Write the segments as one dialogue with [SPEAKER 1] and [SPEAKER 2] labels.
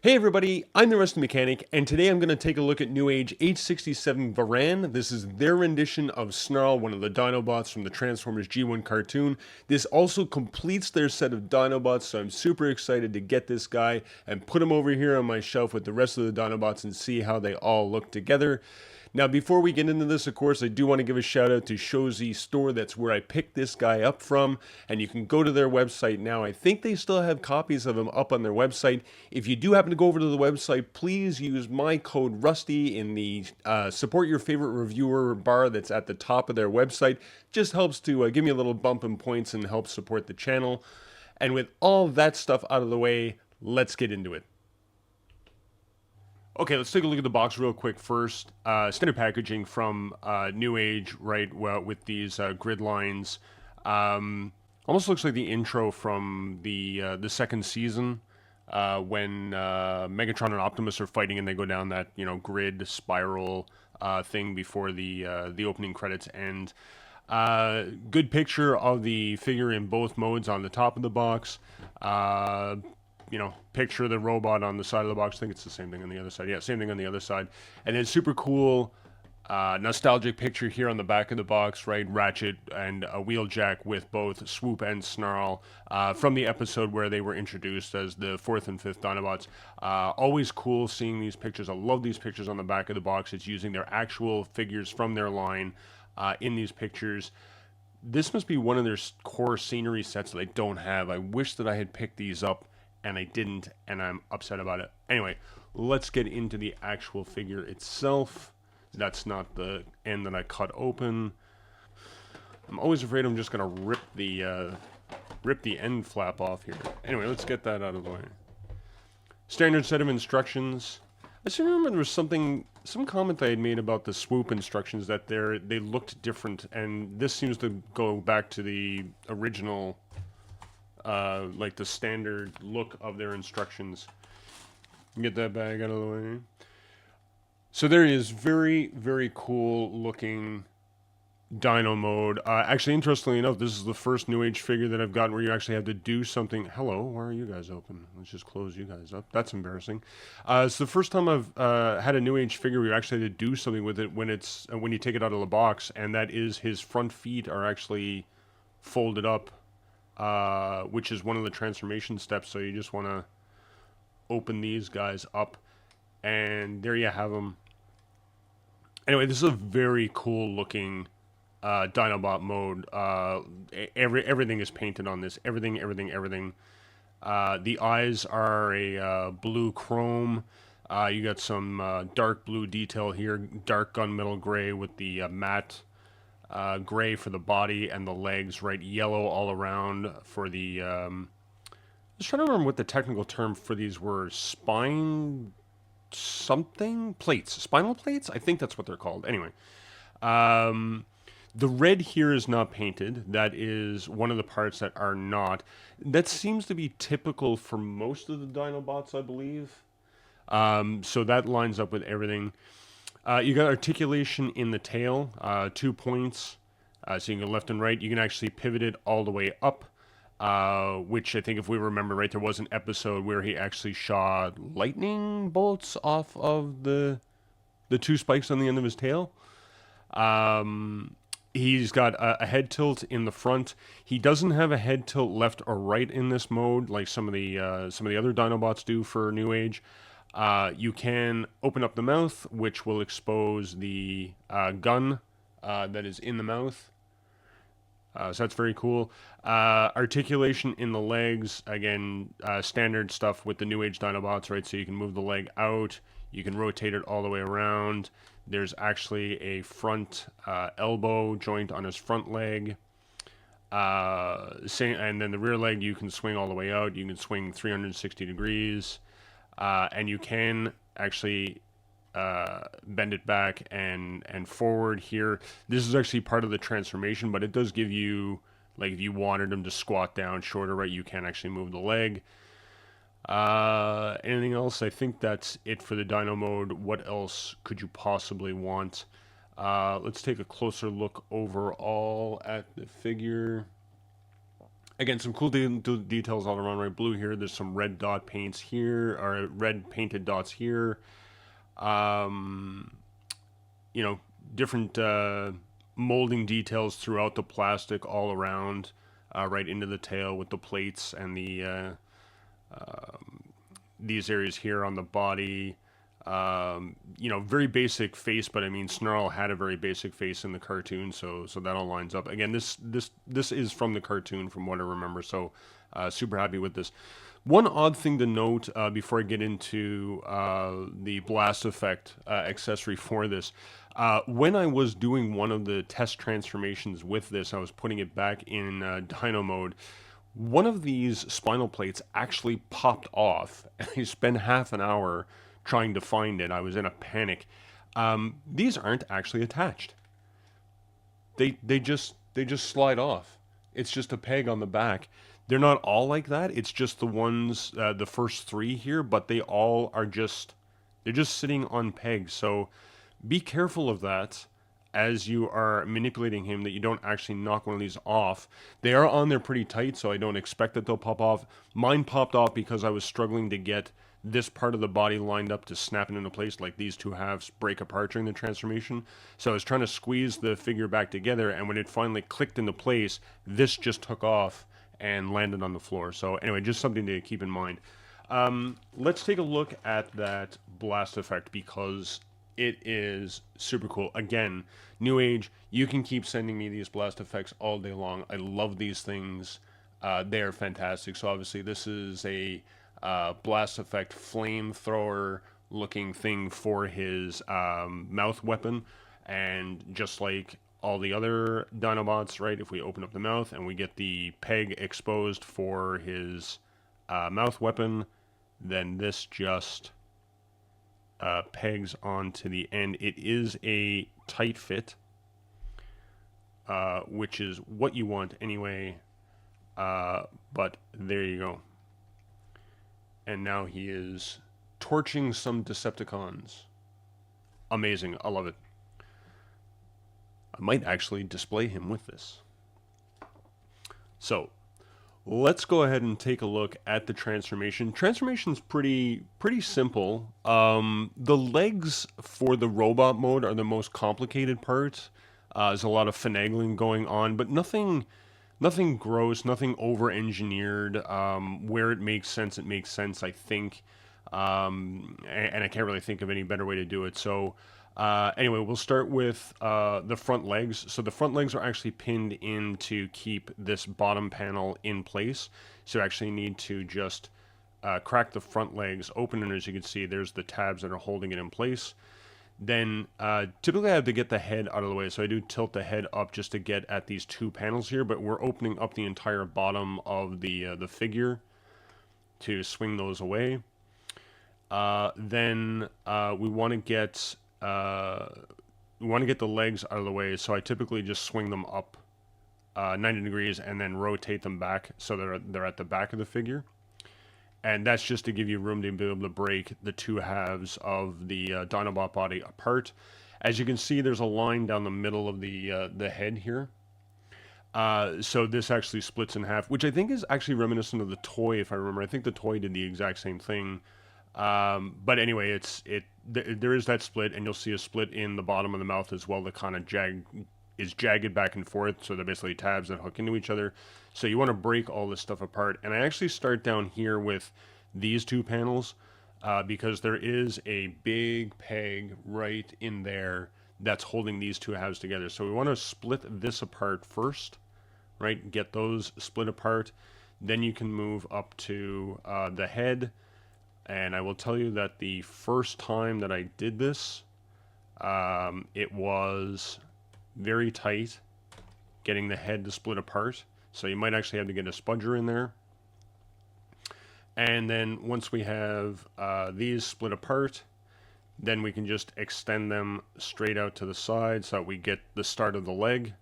[SPEAKER 1] Hey everybody, I'm the Rusty Mechanic, and today I'm going to take a look at Newage H67 Varan. This is their rendition of Snarl, one of the Dinobots from the Transformers G1 cartoon. This also completes their set of Dinobots, so I'm super excited to get this guy and put him over here on my shelf with the rest of the Dinobots and see how they all look together. Now, before we get into this, of course, I do want to give a shout out to ShowZ Store. That's where I picked this guy up from, and you can go to their website now. I think they still have copies of him up on their website. If you do happen to go over to the website, please use my code RUSTY in the support your favorite reviewer bar that's at the top of their website. Just helps to give me a little bump in points and help support the channel. And with all that stuff out of the way, let's get into it. Okay, let's take a look at the box real quick first. Standard packaging from Newage, right, well, with these grid lines. Almost looks like the intro from the second season when Megatron and Optimus are fighting and they go down that, grid spiral thing before the opening credits end. Good picture of the figure in both modes on the top of the box. Picture the robot on the side of the box. I think it's the same thing on the other side. Yeah, same thing on the other side. And then super cool, nostalgic picture here on the back of the box, right? Ratchet and a Wheeljack with both Swoop and Snarl from the episode where they were introduced as the fourth and fifth Dinobots. Always cool seeing these pictures. I love these pictures on the back of the box. It's using their actual figures from their line in these pictures. This must be one of their core scenery sets that I don't have. I wish that I had picked these up and I didn't, and I'm upset about it. Anyway, let's get into the actual figure itself. That's not the end that I cut open. I'm always afraid I'm just gonna rip the end flap off here. Anyway, let's get that out of the way. Standard set of instructions. I just remember there was some comment I had made about the swoop instructions that they looked different, and this seems to go back to the original. Like the standard look of their instructions. Get that bag out of the way. So there is very, very cool looking Dino mode. Actually, interestingly enough, this is the first Newage figure that I've gotten where you actually have to do something. Hello, why are you guys open? Let's just close you guys up. That's embarrassing. It's the first time I've had a Newage figure where you actually had to do something with it when you take it out of the box, and that is his front feet are actually folded up. Which is one of the transformation steps. So you just want to open these guys up, and there you have them. Anyway, this is a very cool looking Dinobot mode. Everything is painted on this. Everything. The eyes are a blue chrome. You got some dark blue detail here, dark gunmetal gray with the matte gray for the body and the legs, right? Yellow all around for the. I'm just trying to remember what the technical term for these were. Spine something plates, spinal plates. I think that's what they're called. Anyway, the red here is not painted. That is one of the parts that are not. That seems to be typical for most of the Dinobots, I believe. So that lines up with everything. You got articulation in the tail, 2 points, so you can go left and right. You can actually pivot it all the way up, which I think if we remember right, there was an episode where he actually shot lightning bolts off of the 2 spikes on the end of his tail. He's got a head tilt in the front. He doesn't have a head tilt left or right in this mode like some of the other Dinobots do for Newage. You can open up the mouth, which will expose the gun that is in the mouth. So that's very cool. Articulation in the legs, again, standard stuff with the Newage Dinobots, right? So you can move the leg out, you can rotate it all the way around. There's actually a front elbow joint on his front leg. And then the rear leg you can swing all the way out. You can swing 360 degrees. And you can actually bend it back and forward here. This is actually part of the transformation, but it does give you, like, if you wanted him to squat down shorter, right, you can actually move the leg. Anything else? I think that's it for the Dino mode. What else could you possibly want? Let's take a closer look overall at the figure. Again, some cool details all around, right? Blue here. There's some red dot paints here, or red painted dots here. Um, you know, different molding details throughout the plastic all around, right into the tail with the plates and these areas here on the body. You know, very basic face, but I mean, Snarl had a very basic face in the cartoon, so that all lines up. Again, this is from the cartoon, from what I remember. So, super happy with this. One odd thing to note before I get into the blast effect accessory for this, when I was doing one of the test transformations with this, I was putting it back in Dino mode. One of these spinal plates actually popped off, and I spent half an hour trying to find it. I was in a panic. These aren't actually attached. They just slide off. It's just a peg on the back. They're not all like that. It's just the ones, the first three here, but they all are just, they're just sitting on pegs. So be careful of that as you are manipulating him, that you don't actually knock one of these off. They are on there pretty tight, so I don't expect that they'll pop off. Mine popped off because I was struggling to get this part of the body lined up to snap it into place, like these two halves break apart during the transformation. So I was trying to squeeze the figure back together, and when it finally clicked into place, this just took off and landed on the floor. So anyway, just something to keep in mind. Let's take a look at that blast effect, because it is super cool. Again, New Age, you can keep sending me these blast effects all day long. I love these things. They are fantastic. So obviously this is a blast effect flamethrower looking thing for his mouth weapon. And just like all the other Dinobots, right, if we open up the mouth and we get the peg exposed for his mouth weapon, then this just pegs onto the end. It is a tight fit, which is what you want anyway, but there you go. And now he is torching some Decepticons. Amazing. I love it. I might actually display him with this. So let's go ahead and take a look at the transformation. Transformation's pretty simple. The legs for the robot mode are the most complicated part. There's a lot of finagling going on, but nothing gross, nothing over-engineered. Where it makes sense, it makes sense, I think. And I can't really think of any better way to do it. So anyway, we'll start with the front legs. So the front legs are actually pinned in to keep this bottom panel in place. So you actually need to just crack the front legs open, and as you can see, there's the tabs that are holding it in place. Then typically I have to get the head out of the way, so I do tilt the head up just to get at these two panels here, but we're opening up the entire bottom of the figure to swing those away. Then we want to get the legs out of the way, so I typically just swing them up 90 degrees and then rotate them back so they're at the back of the figure. And that's just to give you room to be able to break the two halves of the Dinobot body apart. As you can see, there's a line down the middle of the head here. So this actually splits in half, which I think is actually reminiscent of the toy, if I remember. I think the toy did the exact same thing. But anyway, there is that split, and you'll see a split in the bottom of the mouth as well that kind of is jagged back and forth, so they're basically tabs that hook into each other. So you want to break all this stuff apart. And I actually start down here with these two panels because there is a big peg right in there that's holding these two halves together. So we want to split this apart first, right? Get those split apart. Then you can move up to the head. And I will tell you that the first time that I did this, it was very tight getting the head to split apart. So you might actually have to get a spudger in there. And then once we have these split apart, then we can just extend them straight out to the side so that we get the start of the leg,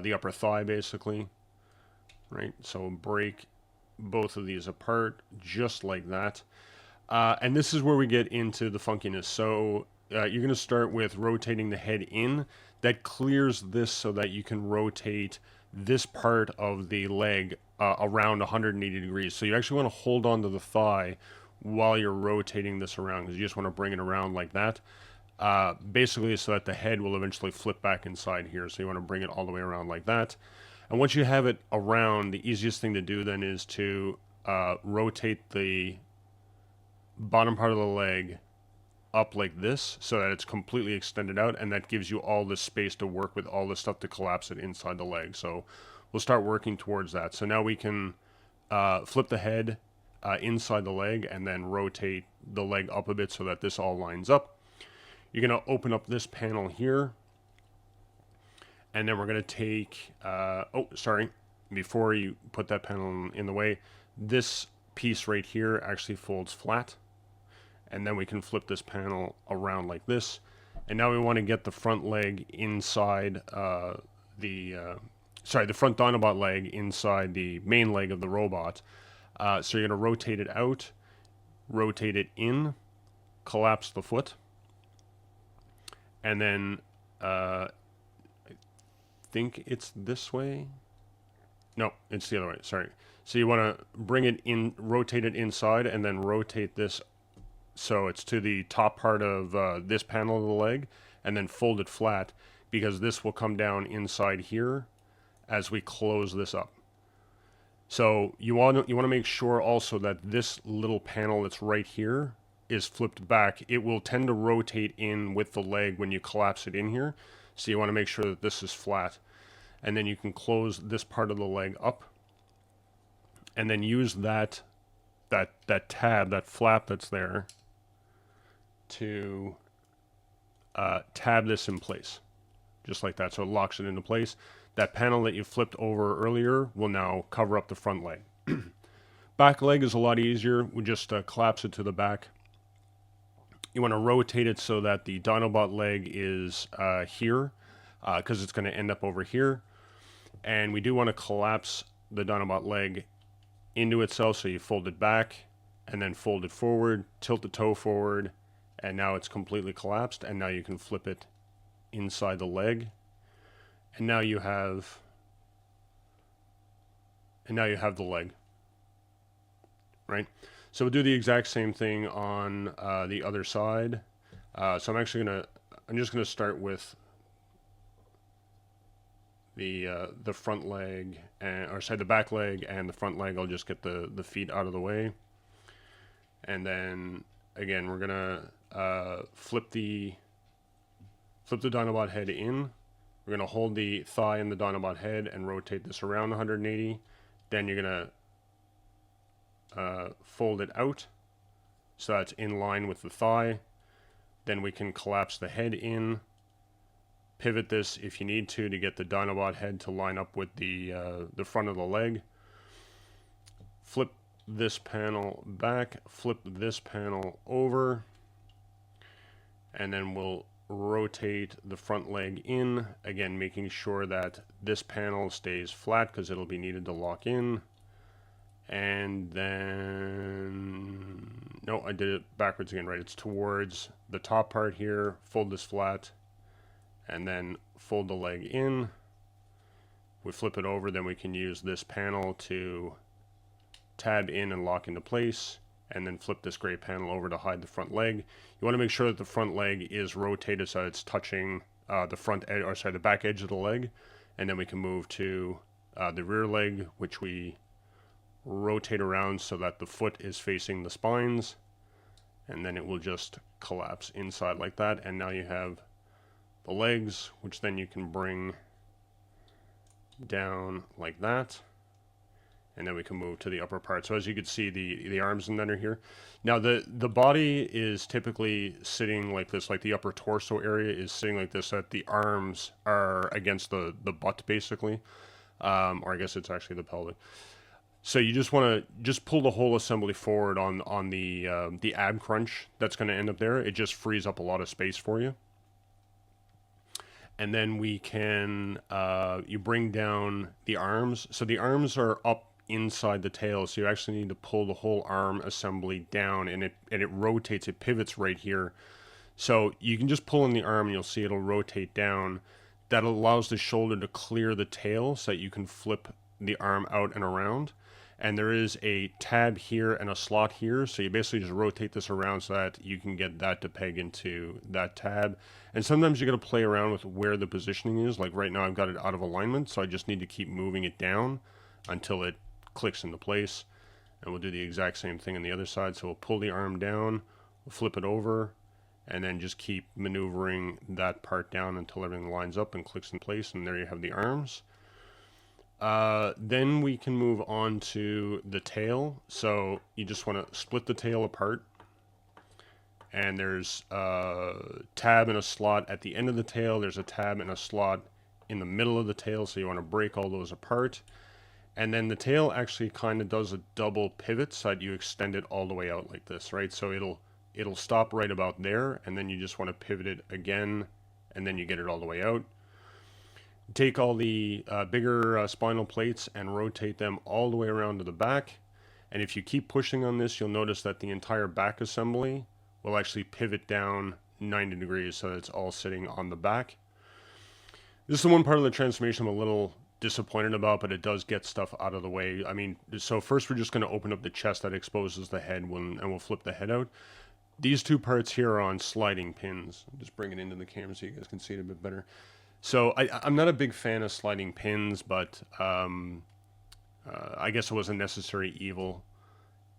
[SPEAKER 1] the upper thigh basically, right? So break both of these apart just like that. And this is where we get into the funkiness. So you're going to start with rotating the head in. That clears this so that you can rotate this part of the leg around 180 degrees. So you actually want to hold on to the thigh while you're rotating this around, because you just want to bring it around like that. Basically so that the head will eventually flip back inside here. So you want to bring it all the way around like that. And once you have it around, the easiest thing to do then is to rotate the bottom part of the leg up like this so that it's completely extended out, and that gives you all this space to work with all this stuff to collapse it inside the leg. So we'll start working towards that. So now we can flip the head inside the leg and then rotate the leg up a bit so that this all lines up. You're going to open up this panel here, and then we're going to take, before you put that panel in the way, this piece right here actually folds flat. And then we can flip this panel around like this. And now we want to get the front leg inside the front Dinobot leg inside the main leg of the robot. So you're going to rotate it out, rotate it in, collapse the foot. And then I think it's this way. No, it's the other way. Sorry. So you want to bring it in, rotate it inside, and then rotate this so it's to the top part of this panel of the leg, and then fold it flat, because this will come down inside here as we close this up. So you want to make sure also that this little panel that's right here is flipped back. It will tend to rotate in with the leg when you collapse it in here. So you want to make sure that this is flat. And then you can close this part of the leg up, and then use that tab, that flap that's there, to tab this in place, just like that, so it locks it into place. That panel that you flipped over earlier will now cover up the front leg. Back leg is a lot easier. We just collapse it to the back. You want to rotate it so that the Dinobot leg is here, because it's going to end up over here. And we do want to collapse the Dinobot leg into itself, so you fold it back and then fold it forward, tilt the toe forward, and now it's completely collapsed. And now you can flip it inside the leg, and now you have the leg, right? So we'll do the exact same thing on the other side. So I'm just gonna start with the front leg, the back leg and the front leg. I'll just get the feet out of the way, and then again we're gonna flip the Dinobot head in. We're gonna hold the thigh in the Dinobot head and rotate this around 180. Then you're gonna fold it out so that's in line with the thigh. Then we can collapse the head in, pivot this if you need to get the Dinobot head to line up with the front of the leg. Flip this panel back, flip this panel over, and then we'll rotate the front leg in, again making sure that this panel stays flat because it'll be needed to lock in. And then, no, I did it backwards again, right? It's towards the top part here. Fold this flat and then fold the leg in. We flip it over, then we can use this panel to tab in and lock into place, and then flip this gray panel over to hide the front leg. You want to make sure that the front leg is rotated so it's touching the back edge of the leg, and then we can move to the rear leg, which we rotate around so that the foot is facing the spines, and then it will just collapse inside like that. And now you have the legs, which then you can bring down like that, and then we can move to the upper part. So as you can see, the arms and then are here. Now the body is typically sitting like this, like the upper torso area is sitting like this, so that the arms are against the butt basically, or I guess it's actually the pelvic. So you just want to pull the whole assembly forward on the ab crunch that's going to end up there. It just frees up a lot of space for you. And then we can you bring down the arms. So the arms are up inside the tail, so you actually need to pull the whole arm assembly down, and it rotates. It pivots right here. So you can just pull in the arm, and you'll see it'll rotate down. that allows the shoulder to clear the tail so that you can flip the arm out and around. And there is a tab here and a slot here, so you basically just rotate this around so that you can get that to peg into that tab. And sometimes you got to play around with where the positioning is. Like right now I've got it out of alignment, so I just need to keep moving it down until it clicks into place. And we'll do the exact same thing on the other side. So we'll pull the arm down, we'll flip it over, and then just keep maneuvering that part down until everything lines up and clicks in place. And there you have the arms. Then we can move on to the tail. So you just want to split the tail apart. And there's a tab and a slot at the end of the tail. There's a tab and a slot in the middle of the tail. So you want to break all those apart. And then the tail actually kind of does a double pivot so that you extend it all the way out like this, right? So it'll stop right about there, and then you just want to pivot it again, and then you get it all the way out. Take all the bigger spinal plates and rotate them all the way around to the back. And if you keep pushing on this, you'll notice that the entire back assembly will actually pivot down 90 degrees so that it's all sitting on the back. This is the one part of the transformation I'm a little disappointed about, but it does get stuff out of the way. I mean, so first we're just going to open up the chest that exposes the head, and we'll flip the head out. These two parts here are on sliding pins. I'll just bring it into the camera so you guys can see it a bit better. So I'm not a big fan of sliding pins, but I guess it was a necessary evil.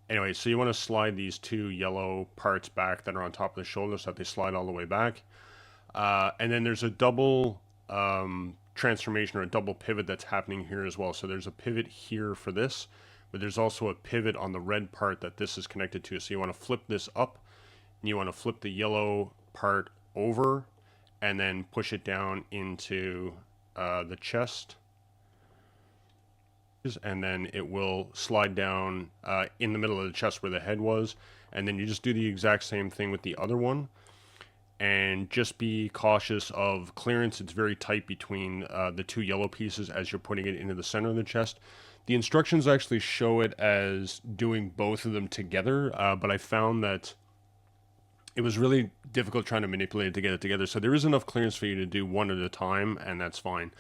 [SPEAKER 1] Anyway, so you want to slide these two yellow parts back that are on top of the shoulder so that they slide all the way back. And then there's a double transformation or a double pivot that's happening here as well. So there's a pivot here for this, but there's also a pivot on the red part that this is connected to. So you want to flip this up, and you want to flip the yellow part over, and then push it down into the chest. And then it will slide down in the middle of the chest where the head was. And then you just do the exact same thing with the other one. And just be cautious of clearance. It's very tight between the two yellow pieces as you're putting it into the center of the chest. The instructions actually show it as doing both of them together, but I found that it was really difficult trying to manipulate it to get it together. So there is enough clearance for you to do one at a time, and that's fine.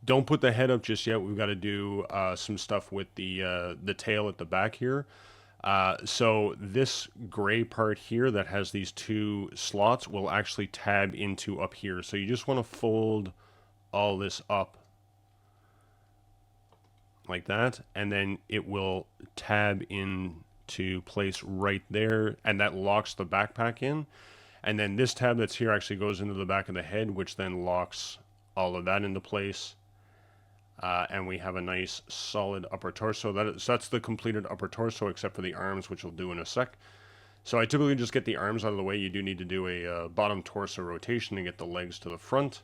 [SPEAKER 1] Don't put the head up just yet. We've got to do some stuff with the tail at the back here. So this gray part here that has these two slots will actually tab into up here. So you just want to fold all this up like that, and then it will tab into place right there, and that locks the backpack in. And then this tab that's here actually goes into the back of the head, which then locks all of that into place. And we have a nice solid upper torso. That's the completed upper torso, except for the arms, which we'll do in a sec. So I typically just get the arms out of the way. You do need to do a bottom torso rotation to get the legs to the front.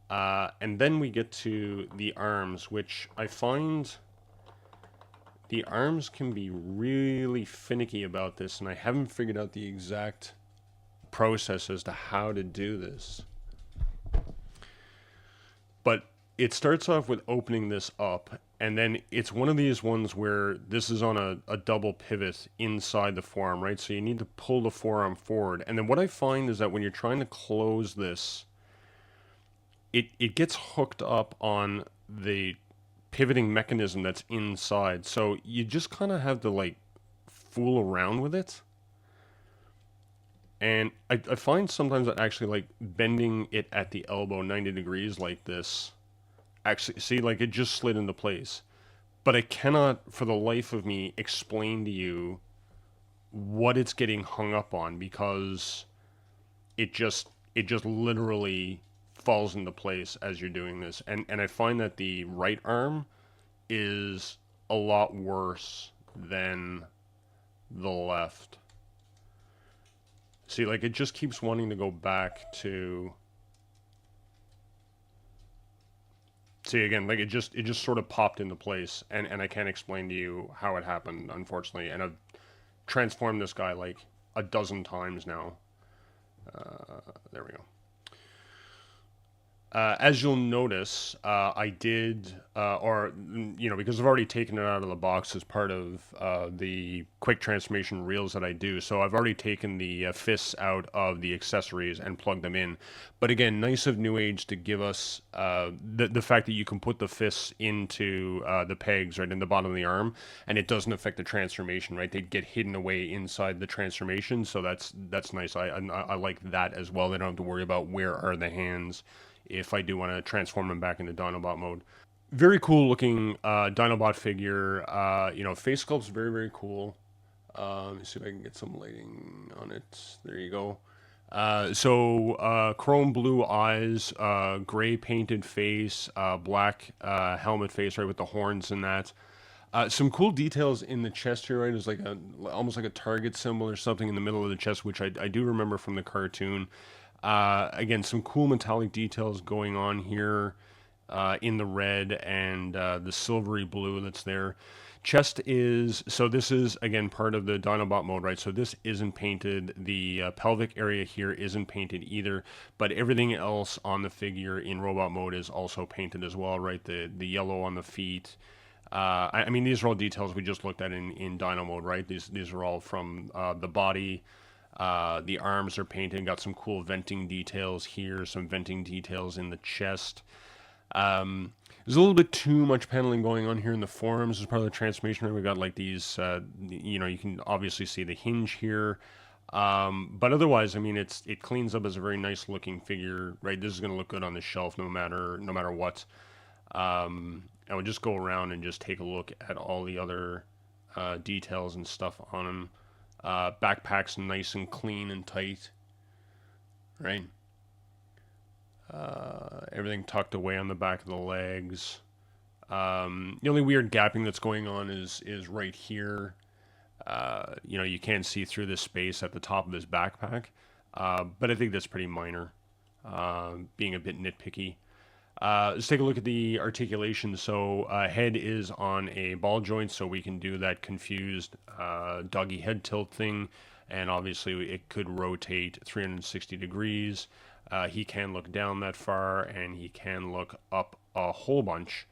[SPEAKER 1] And then we get to the arms, which I find the arms can be really finicky about this, and I haven't figured out the exact process as to how to do this. But it starts off with opening this up, and then it's one of these ones where this is on a double pivot inside the forearm, right? So you need to pull the forearm forward. And then what I find is that when you're trying to close this, it gets hooked up on the pivoting mechanism that's inside. So you just kind of have to like fool around with it. And I find sometimes that actually like bending it at the elbow 90 degrees like this, actually, see, like it just slid into place. But I cannot, for the life of me, explain to you what it's getting hung up on, because it just literally falls into place as you're doing this. And I find that the right arm is a lot worse than the left. See, like it just keeps wanting to go back to... See, again, like it just sort of popped into place, and I can't explain to you how it happened, unfortunately. And I've transformed this guy like a dozen times now. There we go. As you'll notice, I did, because I've already taken it out of the box as part of the quick transformation reels that I do. So I've already taken the fists out of the accessories and plugged them in. But again, nice of New Age to give us the fact that you can put the fists into the pegs right in the bottom of the arm, and it doesn't affect the transformation. Right, they get hidden away inside the transformation. So that's nice. I like that as well. They don't have to worry about where are the hands if I do want to transform him back into Dinobot mode. Very cool looking Dinobot figure. Face sculpt's very, very cool. Let me see if I can get some lighting on it. There you go. Chrome blue eyes, gray painted face, black helmet face, right, with the horns and that. Some cool details in the chest here, right? There's like almost like a target symbol or something in the middle of the chest, which I do remember from the cartoon. Again, some cool metallic details going on here in the red and the silvery blue that's there. Chest is, so this is again part of the Dinobot mode, right? So this isn't painted. The pelvic area here isn't painted either, but everything else on the figure in robot mode is also painted as well, right? The yellow on the feet. I mean, these are all details we just looked at in Dino mode, right? These are all from the body. The arms are painted, got some cool venting details here, some venting details in the chest. There's a little bit too much paneling going on here in the forearms as part of the transformation. Right? We've got like these, you can obviously see the hinge here. But otherwise, I mean, it cleans up as a very nice looking figure, right? This is going to look good on the shelf no matter what. I would just go around and just take a look at all the other details and stuff on him. Backpack's nice and clean and tight, right? Everything tucked away on the back of the legs. The only weird gapping that's going on is right here. You can see through this space at the top of his backpack, but I think that's pretty minor, being a bit nitpicky. Let's take a look at the articulation. So head is on a ball joint, so we can do that confused doggy head tilt thing, and obviously it could rotate 360 degrees. He can look down that far, and he can look up a whole bunch.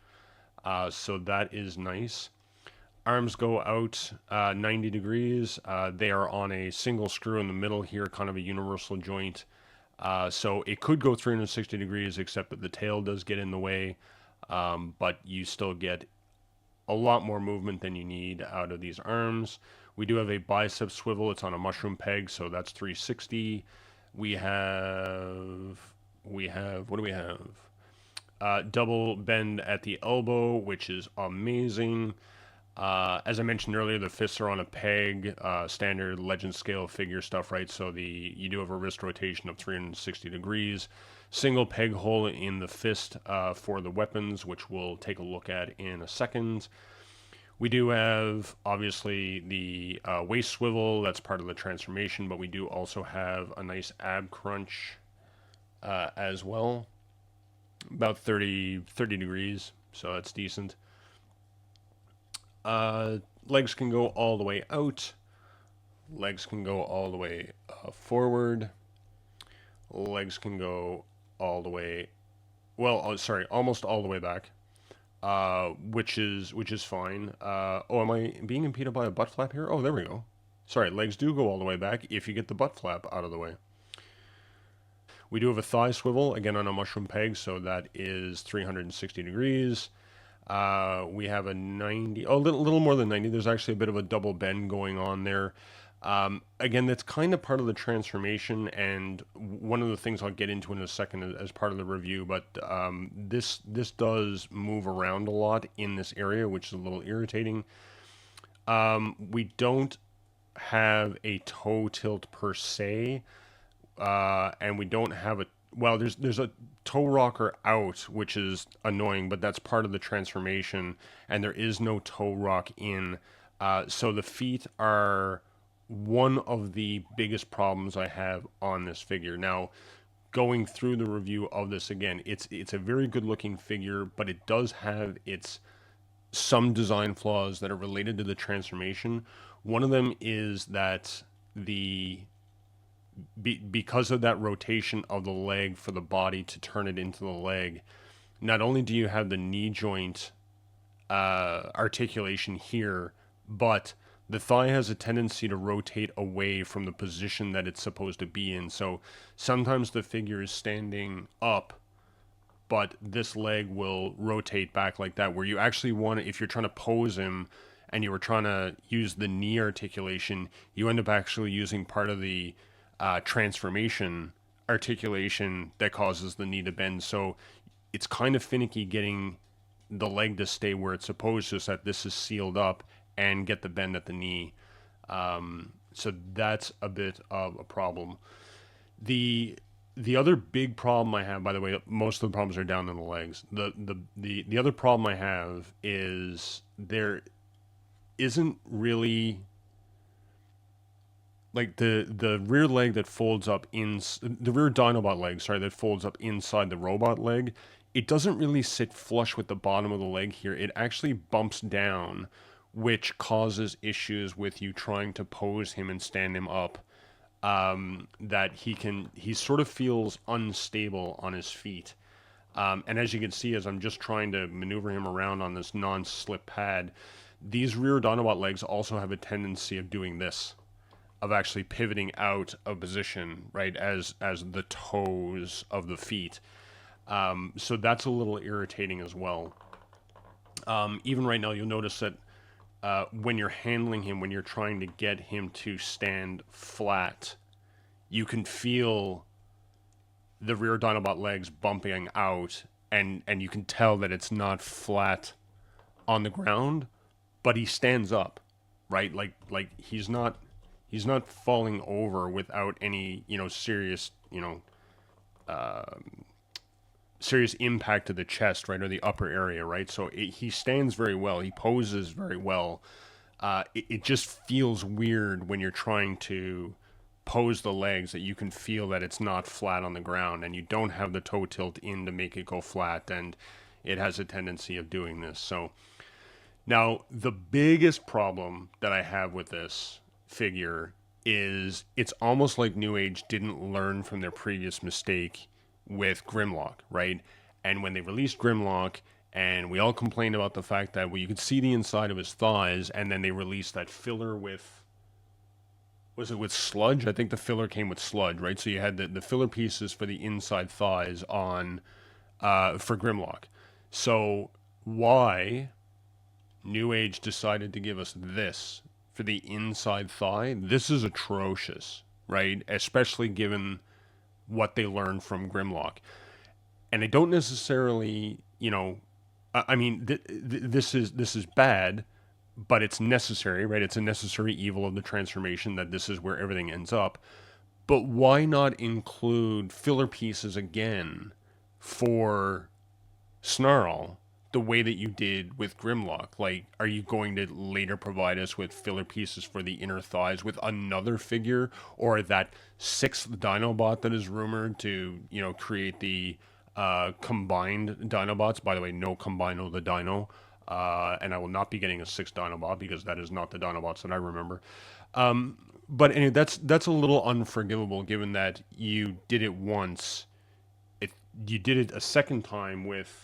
[SPEAKER 1] So that is nice. Arms go out 90 degrees. They are on a single screw in the middle here, kind of a universal joint. So it could go 360 degrees, except that the tail does get in the way, but you still get a lot more movement than you need out of these arms. We do have a bicep swivel. It's on a mushroom peg, so that's 360. We have, what do we have? Double bend at the elbow, which is amazing. As I mentioned earlier, the fists are on a peg, standard legend scale figure stuff, right? So you do have a wrist rotation of 360 degrees. Single peg hole in the fist for the weapons, which we'll take a look at in a second. We do have, obviously, the waist swivel. That's part of the transformation, but we do also have a nice ab crunch as well. About 30 degrees, so that's decent. Legs can go all the way out. Legs can go all the way forward. Legs can go all the way, almost all the way back, which is fine. Am I being impeded by a butt flap here? Oh, there we go. Sorry, legs do go all the way back if you get the butt flap out of the way. We do have a thigh swivel, again on a mushroom peg, so that is 360 degrees. We have a 90, a little more than 90. There's actually a bit of a double bend going on there. Again, that's kind of part of the transformation, and one of the things I'll get into in a second as part of the review, but this does move around a lot in this area, which is a little irritating. We don't have a toe tilt per se, and we don't have there's a toe rocker out, which is annoying, but that's part of the transformation, and there is no toe rock in. So the feet are one of the biggest problems I have on this figure. Now, going through the review of this again, it's a very good looking figure, but it does have some design flaws that are related to the transformation. One of them is that the because of that rotation of the leg for the body to turn it into the leg, not only do you have the knee joint articulation here, but the thigh has a tendency to rotate away from the position that it's supposed to be in. So sometimes the figure is standing up, but this leg will rotate back like that, where you actually want to, if you're trying to pose him and you were trying to use the knee articulation, you end up actually using part of the transformation articulation that causes the knee to bend. So it's kind of finicky getting the leg to stay where it's supposed to, so that this is sealed up and get the bend at the knee. So that's a bit of a problem. The other big problem I have, by the way, most of the problems are down in the legs. The other problem I have is there isn't really, like, the rear leg that folds up in the rear Dinobot leg, sorry, that folds up inside the robot leg. It doesn't really sit flush with the bottom of the leg here. It actually bumps down, which causes issues with you trying to pose him and stand him up. That he sort of feels unstable on his feet. And as you can see, as I'm just trying to maneuver him around on this non-slip pad, these rear Dinobot legs also have a tendency of doing this, of actually pivoting out of position, right, as the toes of the feet. So that's a little irritating as well. Even right now, you'll notice that when you're handling him, when you're trying to get him to stand flat, you can feel the rear Dinobot legs bumping out, and you can tell that it's not flat on the ground, but he stands up, right? Like he's not falling over without any, serious, serious impact to the chest, right, or the upper area, right? So he stands very well. He poses very well. It just feels weird when you're trying to pose the legs, that you can feel that it's not flat on the ground, and you don't have the toe tilt in to make it go flat, and it has a tendency of doing this. So now the biggest problem that I have with this figure is it's almost like Newage didn't learn from their previous mistake with Grimlock, right? And when they released Grimlock, and we all complained about the fact that, well, you could see the inside of his thighs, and then they released that filler with, was it with sludge? I think the filler came with sludge, right? So you had the filler pieces for the inside thighs on for Grimlock. So why Newage decided to give us this for the inside thigh? This is atrocious, right? Especially given what they learned from Grimlock. And I don't necessarily, I mean, this is bad, but it's necessary, right? It's a necessary evil of the transformation that this is where everything ends up. But why not include filler pieces again for Snarl the way that you did with Grimlock? Like, are you going to later provide us with filler pieces for the inner thighs with another figure, or that sixth Dinobot that is rumored to, create the combined Dinobots? By the way, no Combino the Dino. And I will not be getting a sixth Dinobot, because that is not the Dinobots that I remember. But anyway, that's a little unforgivable, given that you did it once. You did it a second time with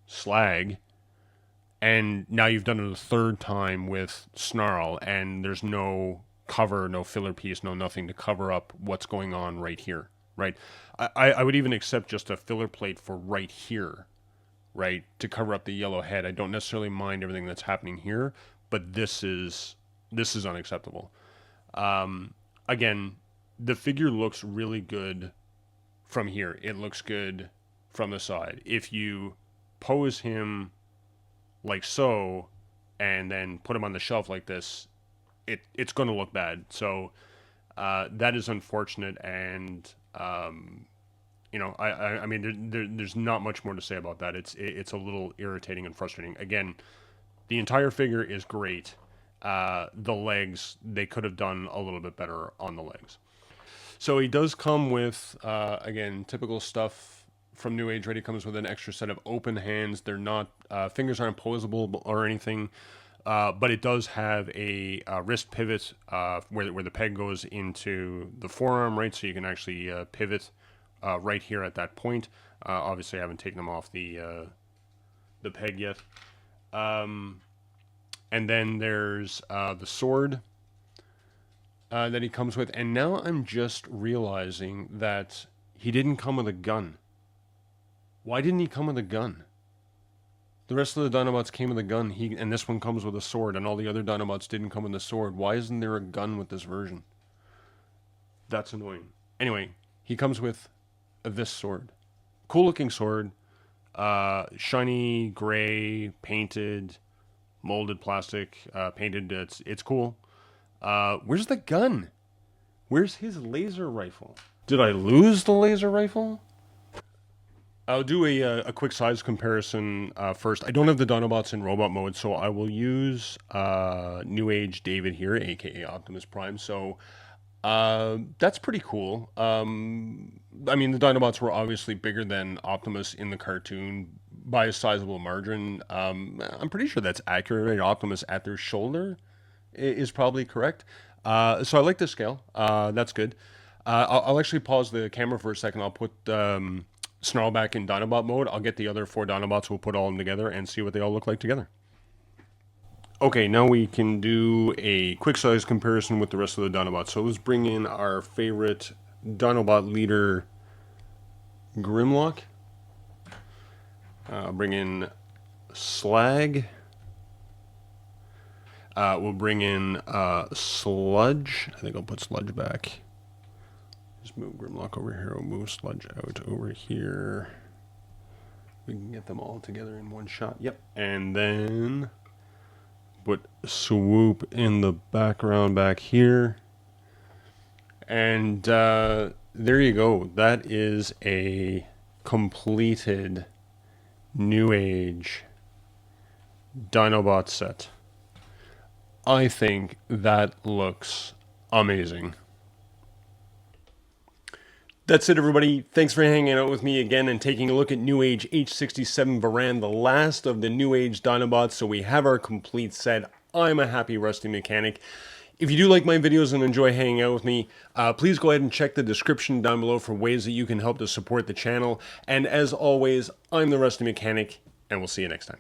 [SPEAKER 1] Slag, and now you've done it a third time with Snarl, and there's no cover, no filler piece, no nothing to cover up what's going on right here, right? I would even accept just a filler plate for right here, right, to cover up the yellow head. I don't necessarily mind everything that's happening here, but this is unacceptable. Again, the figure looks really good from here. It looks good from the side. If you pose him like so, and then put him on the shelf like this, it's going to look bad. So that is unfortunate, and I mean, there's not much more to say about that. It's a little irritating and frustrating. Again, the entire figure is great. The legs, they could have done a little bit better on the legs. So he does come with, again, typical stuff from Newage, right? He comes with an extra set of open hands. They're not, fingers aren't posable or anything. but it does have a wrist pivot where the peg goes into the forearm, right? So you can actually pivot right here at that point. Obviously, I haven't taken them off the peg yet. And then there's the sword that he comes with. And now I'm just realizing that he didn't come with a gun. Why didn't he come with a gun? The rest of the Dinobots came with a gun, and this one comes with a sword, and all the other Dinobots didn't come with a sword. Why isn't there a gun with this version? That's annoying. Anyway, he comes with this sword. Cool looking sword. Shiny, gray, painted, molded plastic, painted. It's cool. Where's the gun? Where's his laser rifle? Did I lose the laser rifle? I'll do a quick size comparison first. I don't have the Dinobots in robot mode, so I will use Newage David here, aka Optimus Prime. So that's pretty cool. I mean, the Dinobots were obviously bigger than Optimus in the cartoon by a sizable margin. I'm pretty sure that's accurate. Right? Optimus at their shoulder is probably correct. So I like this scale. That's good. I'll actually pause the camera for a second. I'll put Snarl back in Dinobot mode. I'll get the other 4 Dinobots. We'll put all of them together and see what they all look like together. Okay, now we can do a quick size comparison with the rest of the Dinobots. So let's bring in our favorite Dinobot leader, Grimlock. Bring in Slag. We'll bring in Sludge. I think I'll put Sludge back. Just move Grimlock over here. We'll move Sludge out over here. We can get them all together in one shot. Yep. And then put Swoop in the background back here. And there you go. That is a completed Newage Dinobot set. I think that looks amazing. That's it, everybody. Thanks for hanging out with me again and taking a look at Newage H67 Varan, the last of the Newage Dinobots. So we have our complete set. I'm a happy Rusty mechanic. If you do like my videos and enjoy hanging out with me, please go ahead and check the description down below for ways that you can help to support the channel. And as always, I'm the Rusty Mechanic, and we'll see you next time.